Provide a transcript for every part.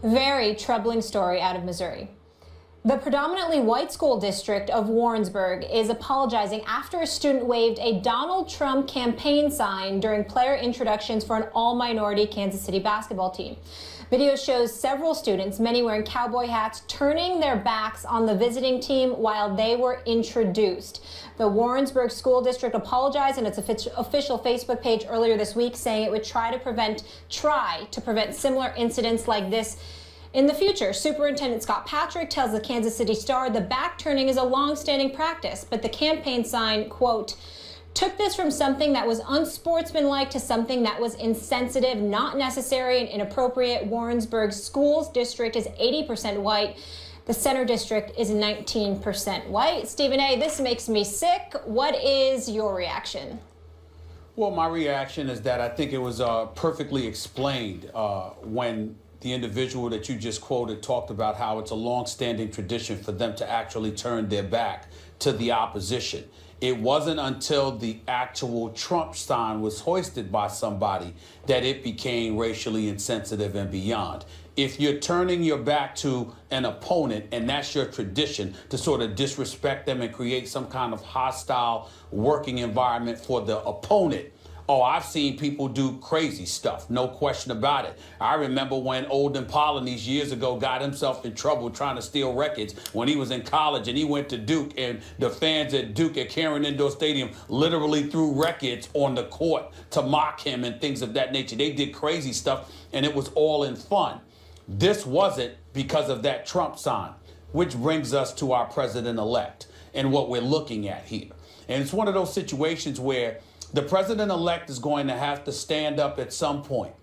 Very troubling story out of Missouri. The predominantly white school district of Warrensburg is apologizing after a student waved a Donald Trump campaign sign during player introductions for an all-minority Kansas City basketball team. Video shows several students, many wearing cowboy hats, turning their backs on the visiting team while they were introduced. The Warrensburg School District apologized in its official Facebook page earlier this week, saying it would try to prevent similar incidents like this in the future. Superintendent Scott Patrick tells the Kansas City Star the back turning is a long-standing practice, but the campaign sign, quote, took this from something that was unsportsmanlike to something that was insensitive, not necessary, and inappropriate. Warrensburg Schools District is 80% white. The Center District is 19% white. Stephen A., this makes me sick. What is your reaction? Well, my reaction is that I think it was perfectly explained when the individual that you just quoted talked about how it's a long-standing tradition for them to actually turn their back to the opposition. It wasn't until the actual Trump sign was hoisted by somebody that it became racially insensitive and beyond. If you're turning your back to an opponent and that's your tradition to sort of disrespect them and create some kind of hostile working environment for the opponent, oh, I've seen people do crazy stuff, no question about it. I remember when Olden Polynice years ago got himself in trouble trying to steal records when he was in college and he went to Duke, and the fans at Duke at Caron Indoor Stadium literally threw records on the court to mock him and things of that nature. They did crazy stuff and it was all in fun. This wasn't because of that Trump sign, which brings us to our president-elect and what we're looking at here. And it's one of those situations where the president-elect is going to have to stand up at some point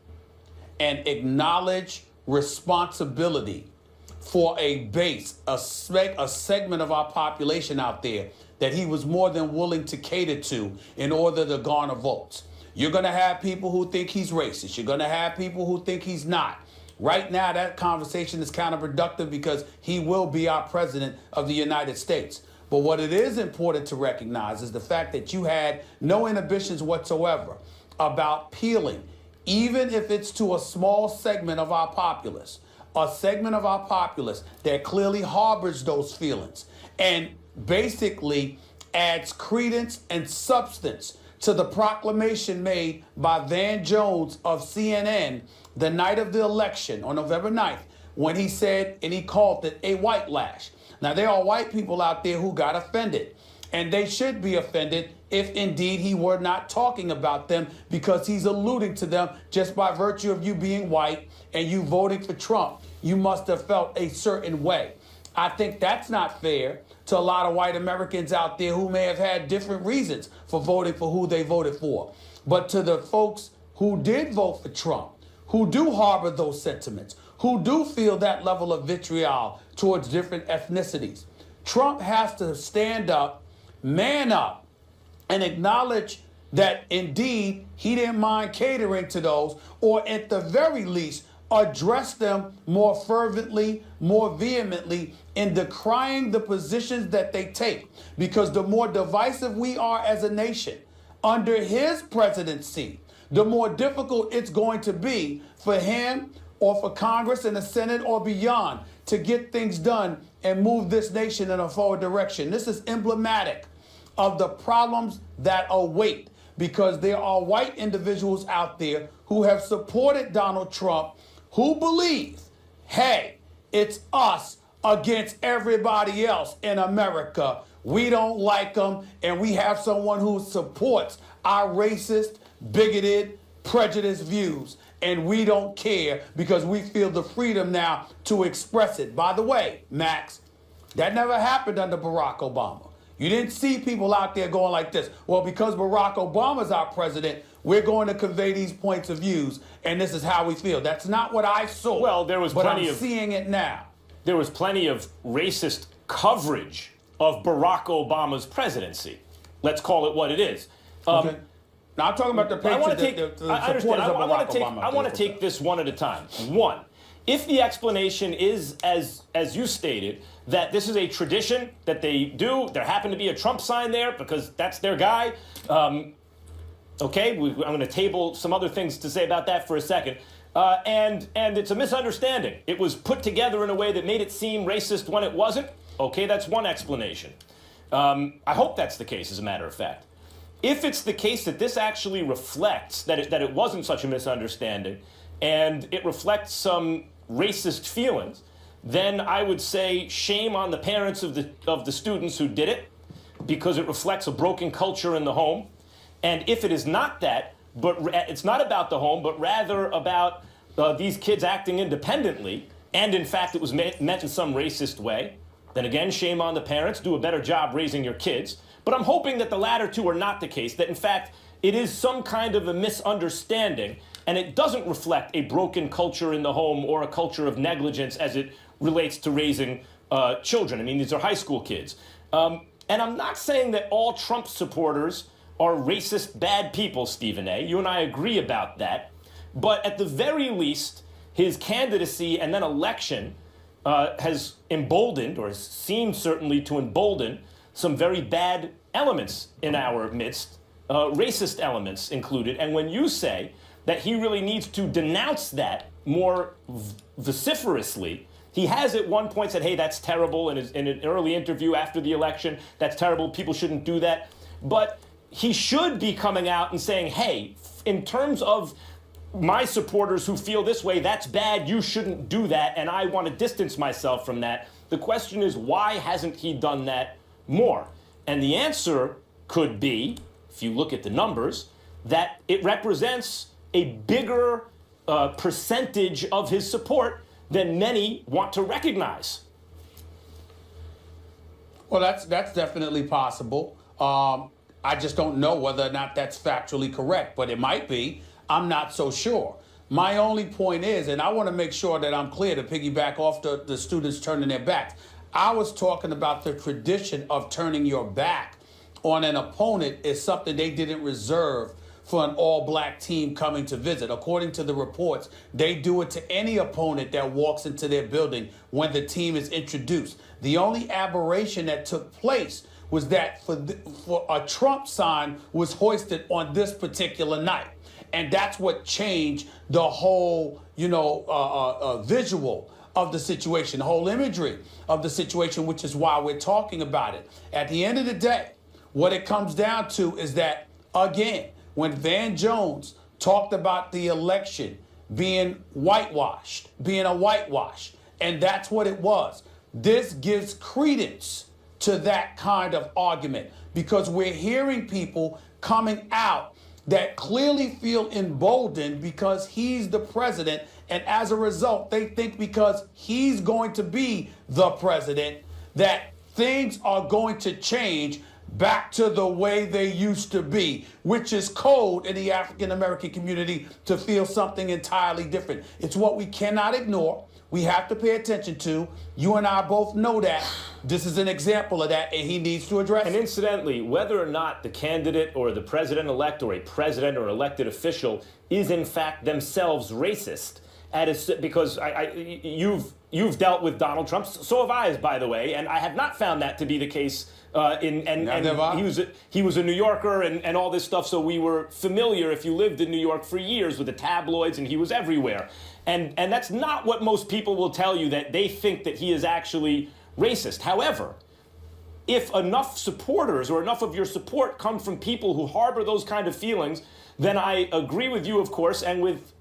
and acknowledge responsibility for a base, a segment of our population out there that he was more than willing to cater to in order to garner votes. You're going to have people who think he's racist. You're going to have people who think he's not. Right now, that conversation is counterproductive because he will be our president of the United States. But what it is important to recognize is the fact that you had no inhibitions whatsoever about peeling, even if it's to a small segment of our populace, a segment of our populace that clearly harbors those feelings and basically adds credence and substance to the proclamation made by Van Jones of CNN the night of the election on November 9th, when he said, and he called it a white lash. Now, there are white people out there who got offended, and they should be offended if indeed he were not talking about them, because he's alluding to them just by virtue of you being white and you voting for Trump. You must have felt a certain way. I think that's not fair to a lot of white Americans out there who may have had different reasons for voting for who they voted for. But to the folks who did vote for Trump, who do harbor those sentiments, who do feel that level of vitriol towards different ethnicities, Trump has to stand up, man up, and acknowledge that indeed he didn't mind catering to those, or at the very least, address them more fervently, more vehemently in decrying the positions that they take. Because the more divisive we are as a nation under his presidency, the more difficult it's going to be for him or for Congress and the Senate or beyond to get things done and move this nation in a forward direction. This is emblematic of the problems that await, because there are white individuals out there who have supported Donald Trump, who believe, hey, it's us against everybody else in America. We don't like them, and we have someone who supports our racist, bigoted, prejudiced views, and we don't care because we feel the freedom now to express it. By the way, Max, that never happened under Barack Obama. You didn't see people out there going like this, well, because Barack Obama's our president, we're going to convey these points of views, and this is how we feel. That's not what I saw. Well, there was plenty of seeing it now. There was plenty of racist coverage of Barack Obama's presidency. Let's call it what it is. Okay. Now, I'm talking about the supporters of Barack Obama. I want to take this one at a time. One, if the explanation is, as you stated, that this is a tradition that they do, there happened to be a Trump sign there because that's their guy, okay, I'm going to table some other things to say about that for a second. And it's a misunderstanding. It was put together in a way that made it seem racist when it wasn't. Okay, that's one explanation. I hope that's the case, as a matter of fact. If it's the case that this actually reflects that it wasn't such a misunderstanding and it reflects some racist feelings, then I would say shame on the parents of the students who did it, because it reflects a broken culture in the home. And if it is not that, but it's not about the home, but rather about these kids acting independently, and in fact it was meant in some racist way, then again, shame on the parents. Do a better job raising your kids. But I'm hoping that the latter two are not the case, that in fact it is some kind of a misunderstanding, and it doesn't reflect a broken culture in the home or a culture of negligence as it relates to raising children. I mean, these are high school kids. And I'm not saying that all Trump supporters are racist, bad people, Stephen A. You and I agree about that. But at the very least, his candidacy and then election has emboldened, or seemed certainly to embolden, some very bad elements in our midst, racist elements included. And when you say that he really needs to denounce that more vociferously, he has at one point said, hey, that's terrible, in an early interview after the election, that's terrible, people shouldn't do that. But he should be coming out and saying, hey, in terms of my supporters who feel this way, that's bad, you shouldn't do that, and I want to distance myself from that. The question is, why hasn't he done that more? And the answer could be, if you look at the numbers, that it represents a bigger percentage of his support than many want to recognize. Well, that's definitely possible. I just don't know whether or not that's factually correct, but it might be. I'm not so sure. My only point is, and I want to make sure that I'm clear to piggyback off the students turning their backs. I was talking about the tradition of turning your back on an opponent is something they didn't reserve for an all-black team coming to visit. According to the reports, they do it to any opponent that walks into their building when the team is introduced. The only aberration that took place was that for a Trump sign was hoisted on this particular night. And that's what changed the whole, visual of the situation, the whole imagery of the situation, which is why we're talking about it. At the end of the day, what it comes down to is that, again, when Van Jones talked about the election being whitewashed, being a whitewash, and that's what it was, this gives credence to that kind of argument, because we're hearing people coming out that clearly feel emboldened because he's the president, and as a result, they think because he's going to be the president that things are going to change back to the way they used to be, which is code in the African American community to feel something entirely different. It's what we cannot ignore. We have to pay attention to. You and I both know that. This is an example of that, and he needs to address it. And incidentally, whether or not the candidate or the president-elect or a president or elected official is in fact themselves racist, because you've dealt with Donald Trump, so have I, by the way, and I have not found that to be the case. He was a New Yorker and all this stuff, so we were familiar, if you lived in New York for years, with the tabloids, and he was everywhere. And that's not what most people will tell you, that they think that he is actually racist. However, if enough supporters or enough of your support come from people who harbor those kind of feelings, then I agree with you, of course, and with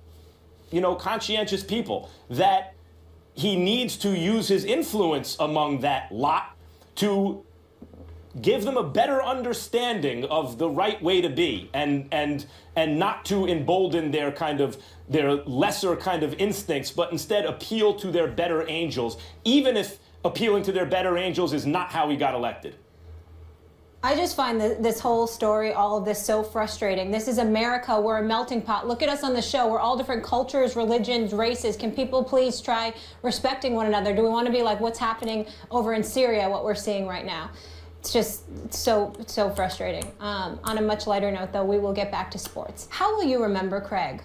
conscientious people, that he needs to use his influence among that lot to give them a better understanding of the right way to be, and not to embolden their lesser kind of instincts, but instead appeal to their better angels, even if appealing to their better angels is not how he got elected. I just find this whole story, all of this, so frustrating. This is America. We're a melting pot. Look at us on the show. We're all different cultures, religions, races. Can people please try respecting one another? Do we want to be like what's happening over in Syria, what we're seeing right now? It's just so frustrating. On a much lighter note, though, we will get back to sports. How will you remember Craig?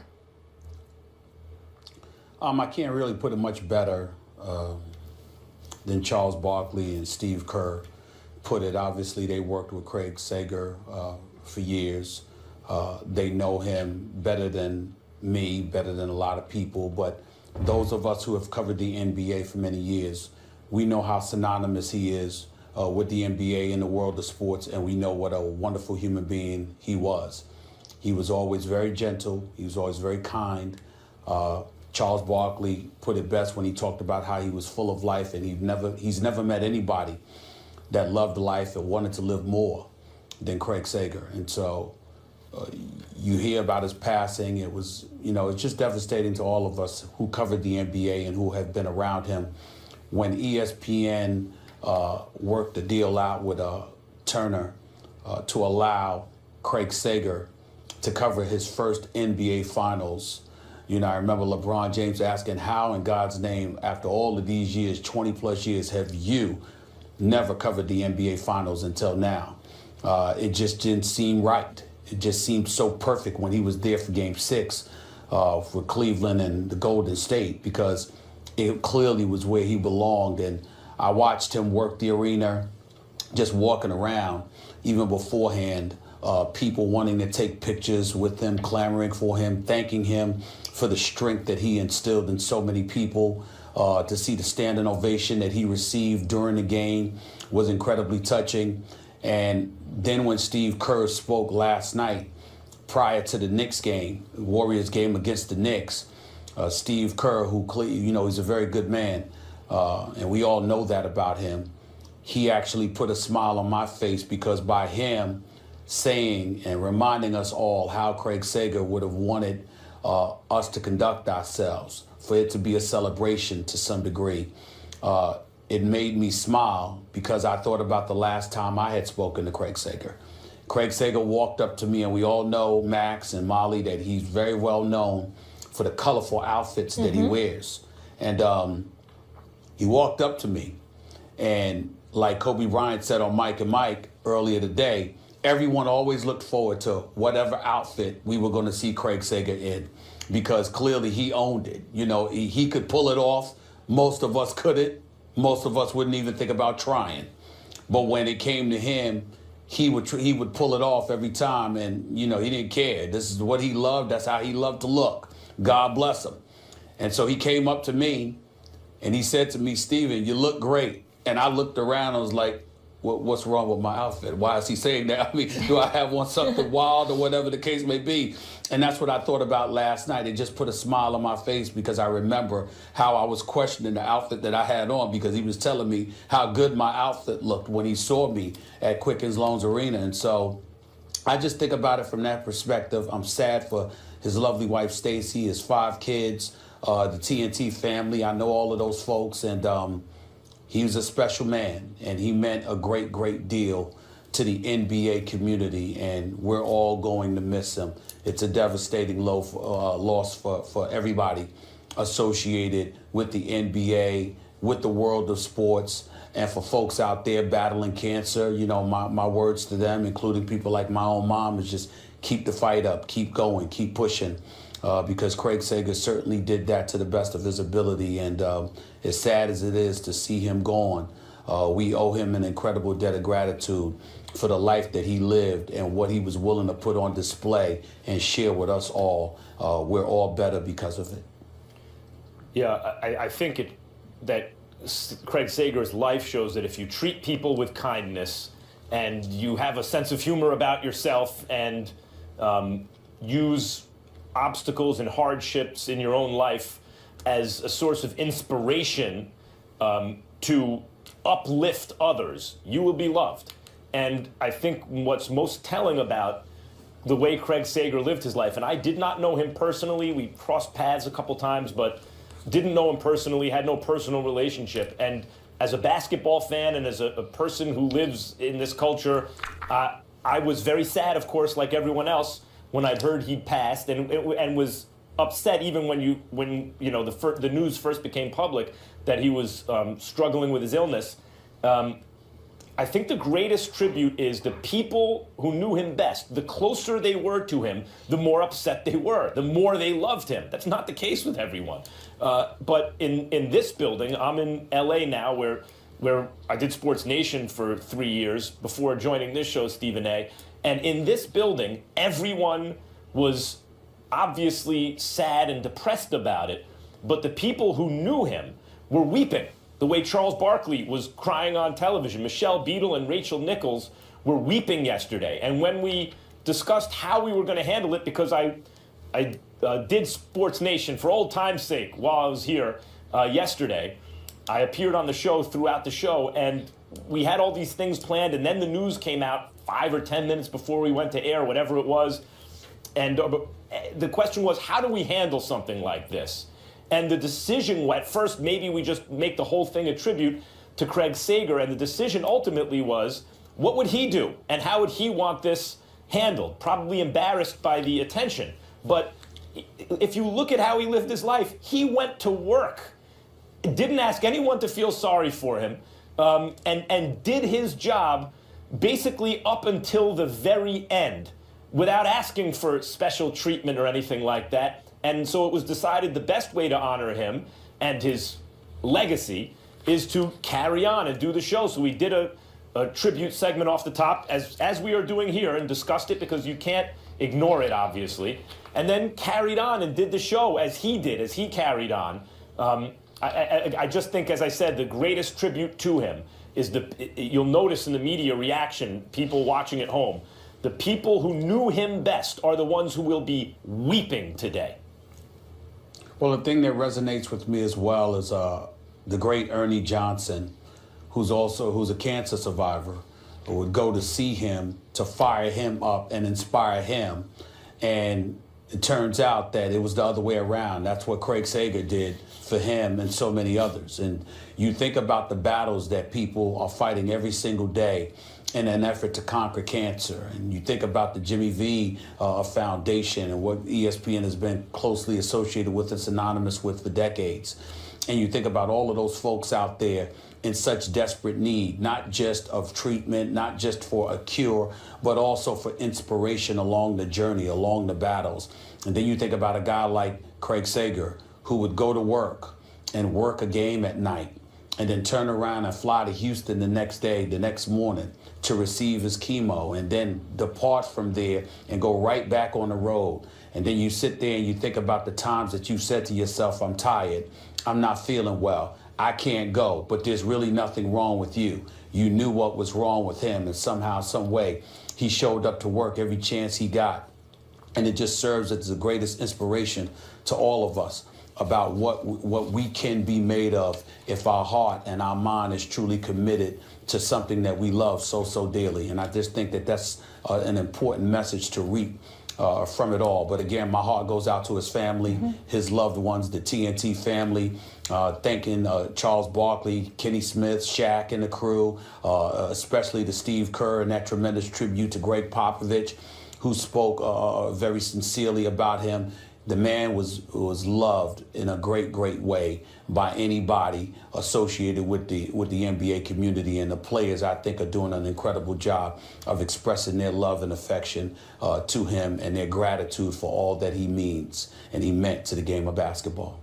I can't really put it much better than Charles Barkley and Steve Kerr put it. Obviously, they worked with Craig Sager for years. They know him better than me, better than a lot of people, but those of us who have covered the NBA for many years, we know how synonymous he is with the NBA in the world of sports, and we know what a wonderful human being he was. He was always very gentle. He was always very kind. Charles Barkley put it best when he talked about how he was full of life, and he's never met anybody that loved life and wanted to live more than Craig Sager. And so you hear about his passing. It was, it's just devastating to all of us who covered the NBA and who have been around him. When ESPN worked the deal out with Turner to allow Craig Sager to cover his first NBA Finals, I remember LeBron James asking, how in God's name, after all of these years, 20 plus years, have you never covered the NBA Finals until now? It just didn't seem right. It just seemed so perfect when he was there for Game 6 for Cleveland and the Golden State, because it clearly was where he belonged. And I watched him work the arena, just walking around, even beforehand, people wanting to take pictures with him, clamoring for him, thanking him for the strength that he instilled in so many people. To see the standing ovation that he received during the game was incredibly touching. And then when Steve Kerr spoke last night, prior to the Knicks game, the Warriors game against the Knicks, Steve Kerr, who, he's a very good man, and we all know that about him, he actually put a smile on my face, because by him saying and reminding us all how Craig Sager would have wanted us to conduct ourselves, for it to be a celebration to some degree, it made me smile, because I thought about the last time I had spoken to Craig Sager. Craig Sager walked up to me, and we all know, Max and Molly, that he's very well known for the colorful outfits that he wears. And he walked up to me, and like Kobe Bryant said on Mike and Mike earlier today, everyone always looked forward to whatever outfit we were going to see Craig Sager in, because clearly he owned it. He could pull it off. Most of us couldn't. Most of us wouldn't even think about trying. But when it came to him, he would pull it off every time, and he didn't care. This is what he loved. That's how he loved to look. God bless him. And so he came up to me, and he said to me, "Steven, you look great." And I looked around. I was like, what's wrong with my outfit? Why is he saying that? I mean, do I have on something wild or whatever the case may be? And that's what I thought about last night. It just put a smile on my face, because I remember how I was questioning the outfit that I had on, because he was telling me how good my outfit looked when he saw me at Quicken Loans Arena. And so I just think about it from that perspective. I'm sad for his lovely wife, Stacy, his 5 kids, the TNT family. I know all of those folks, and he was a special man, and he meant a great, great deal to the NBA community, and we're all going to miss him. It's a devastating loss for everybody associated with the NBA, with the world of sports, and for folks out there battling cancer. My words to them, including people like my own mom, is just keep the fight up, keep going, keep pushing. Because Craig Sager certainly did that to the best of his ability. And as sad as it is to see him gone, we owe him an incredible debt of gratitude for the life that he lived and what he was willing to put on display and share with us all. We're all better because of it. Yeah, I think that Craig Sager's life shows that if you treat people with kindness and you have a sense of humor about yourself and use obstacles and hardships in your own life as a source of inspiration to uplift others, you will be loved. And I think what's most telling about the way Craig Sager lived his life, and I did not know him personally, we crossed paths a couple times, but didn't know him personally, had no personal relationship. And as a basketball fan and as a person who lives in this culture, I was very sad, of course, like everyone else, when I'd heard he'd passed, and was upset even when the news first became public that he was struggling with his illness. I think the greatest tribute is the people who knew him best. The closer they were to him, the more upset they were, the more they loved him. That's not the case with everyone. But in this building, I'm in LA now, where I did Sports Nation for 3 years before joining this show, Stephen A. And in this building, everyone was obviously sad and depressed about it, but the people who knew him were weeping. The way Charles Barkley was crying on television, Michelle Beadle and Rachel Nichols were weeping yesterday. And when we discussed how we were going to handle it, because I did Sports Nation for old time's sake while I was here yesterday, I appeared on the show throughout the show, and we had all these things planned, and then the news came out 5 or 10 minutes before we went to air, whatever it was. And the question was, how do we handle something like this? And the decision, at first, maybe we just make the whole thing a tribute to Craig Sager. And the decision ultimately was, what would he do? And how would he want this handled? Probably embarrassed by the attention. But if you look at how he lived his life, he went to work, didn't ask anyone to feel sorry for him, and did his job basically up until the very end without asking for special treatment or anything like that. And so it was decided the best way to honor him and his legacy is to carry on and do the show. So we did a tribute segment off the top, as we are doing here, and discussed it because you can't ignore it, obviously. And then carried on and did the show as he did, as he carried on. I just think, as I said, the greatest tribute to him is you'll notice in the media reaction, people watching at home, the people who knew him best are the ones who will be weeping today. Well, the thing that resonates with me as well is the great Ernie Johnson, who's a cancer survivor, who would go to see him to fire him up and inspire him. And it turns out that it was the other way around. That's what Craig Sager did for him and so many others. And you think about the battles that people are fighting every single day in an effort to conquer cancer. And you think about the Jimmy V Foundation and what ESPN has been closely associated with and synonymous with for decades. And you think about all of those folks out there in such desperate need, not just of treatment, not just for a cure, but also for inspiration along the journey, along the battles. And then you think about a guy like Craig Sager, who would go to work and work a game at night and then turn around and fly to Houston the next day, the next morning, to receive his chemo, and then depart from there and go right back on the road. And then you sit there and you think about the times that you said to yourself, I'm tired, I'm not feeling well, I can't go, but there's really nothing wrong with you. You knew what was wrong with him, and somehow, some way, he showed up to work every chance he got. And it just serves as the greatest inspiration to all of us about what we can be made of if our heart and our mind is truly committed to something that we love so dearly. And I just think that that's an important message to reap from it all. But again, my heart goes out to his family, his loved ones, the TNT family, thanking Charles Barkley, Kenny Smith, Shaq and the crew, especially to Steve Kerr and that tremendous tribute to Greg Popovich, who spoke very sincerely about him. The man was loved in a great way by anybody associated with the NBA community, and the players, I think, are doing an incredible job of expressing their love and affection to him and their gratitude for all that he means and he meant to the game of basketball.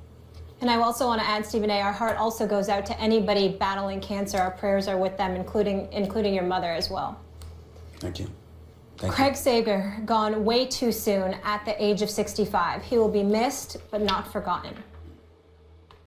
And I also want to add, Stephen A., our heart also goes out to anybody battling cancer. Our prayers are with them, including your mother as well. Thank you. Craig Sager, gone way too soon at the age of 65. He will be missed, but not forgotten.